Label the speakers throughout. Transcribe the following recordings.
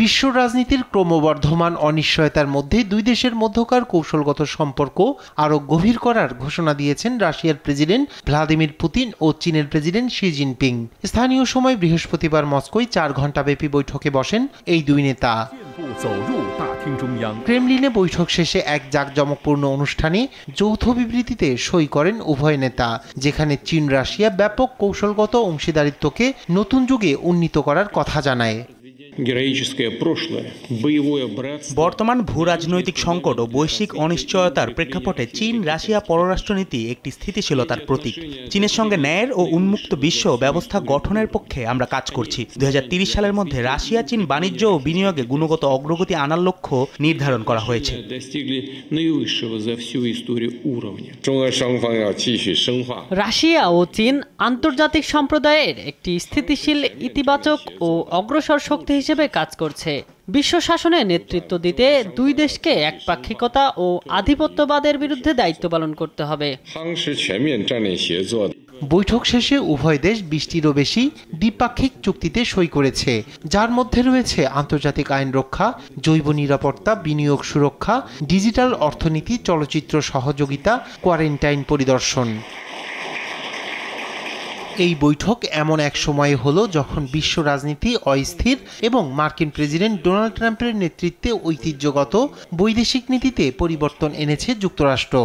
Speaker 1: বিশ্ব রাজনীতির ক্রমবর্ধমান অনিশ্চয়তার মধ্যে দুই দেশের মধ্যকার কৌশলগত সম্পর্ক আরও গভীর করার ঘোষণা দিয়েছেন রাশিয়ার প্রেসিডেন্ট ভ্লাদিমির পুতিন ও চীনের প্রেসিডেন্ট শি জিনপিং। স্থানীয় সময় বৃহস্পতিবার মস্কোয় 4 ঘণ্টাব্যাপী বৈঠকে বসেন এই দুই নেতা। ক্রেমলিনে বৈঠক শেষে এক জাঁকজমকপূর্ণ অনুষ্ঠানে যৌথ বিবৃতিতে সই করেন উভয় নেতা, যেখানে চীন রাশিয়া ব্যাপক কৌশলগত অংশীদারিত্বকে নতুন যুগে উন্নীত করার কথা জানায়।
Speaker 2: বর্তমান ভূরাজনৈতিক সংকট ও বৈশ্বিক অনিশ্চয়তার প্রেক্ষাপটে চীন রাশিয়া পররাষ্ট্রনীতি একটি স্থিতিশীলতার প্রতীক। চীনের সঙ্গে ন্যায়ের ও উন্মুক্ত বিশ্ব ব্যবস্থা গঠনের পক্ষে আমরা কাজ করছি। 2030 সালের মধ্যে রাশিয়া চীন বাণিজ্য ও বিনিয়োগে গুণগত অগ্রগতি আনার লক্ষ্য নির্ধারণ করা হয়েছে।
Speaker 3: রাশিয়া ও চীন আন্তর্জাতিক সম্প্রদায়ের একটি স্থিতিশীল, ইতিবাচক ও অগ্রসর শক্তি হিসেবে কাজ করছে। বিশ্ব শাসনে নেতৃত্ব দিতে দুই দেশকে একপাক্ষিকতা ও আধিপত্যবাদের বিরুদ্ধে দায়িত্ব পালন করতে হবে।
Speaker 1: বৈঠক শেষে উভয় দেশ 20টিরও বেশি দ্বিপাক্ষিক চুক্তিতে সই করেছে, যার মধ্যে রয়েছে আন্তর্জাতিক আইন রক্ষা, জৈব নিরাপত্তা, বিনিয়োগ সুরক্ষা, ডিজিটাল অর্থনীতি, চলচ্চিত্র সহযোগিতা, কোয়ারেন্টাইন পরিদর্শন। এই বৈঠক এমন এক সময়ে হলো যখন বিশ্ব রাজনীতি অস্থির এবং মার্কিন প্রেসিডেন্ট ডোনাল্ড ট্রাম্পের নেতৃত্বে ঐতিহ্যগত বৈদেশিক নীতিতে পরিবর্তন এনেছে যুক্তরাষ্ট্র।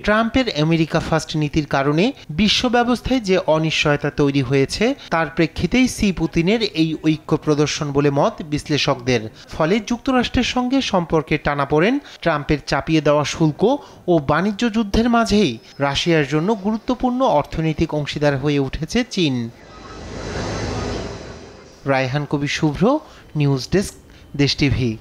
Speaker 1: ট্রাম্পের আমেরিকা ফার্স্ট নীতির কারণে বিশ্ব ব্যবস্থায় যে অনিশ্চয়তা তৈরি হয়েছে তার প্রেক্ষিতেই সি পুতিনের এই ঐক্য প্রদর্শন বলে মত বিশ্লেষকদের। ফলে যুক্তরাষ্ট্রের সঙ্গে সম্পর্কের টানাপোড়েন, ট্রাম্পের চাপিয়ে দেওয়া শুল্ক ও বাণিজ্য যুদ্ধের মাঝেই রাশিয়ার জন্য গুরুত্বপূর্ণ অর্থনৈতিক অংশীদার হয়ে উঠেছে চীন। রায়হান কবির শুভ্র, নিউজ ডেস্ক, দেশ টিভি।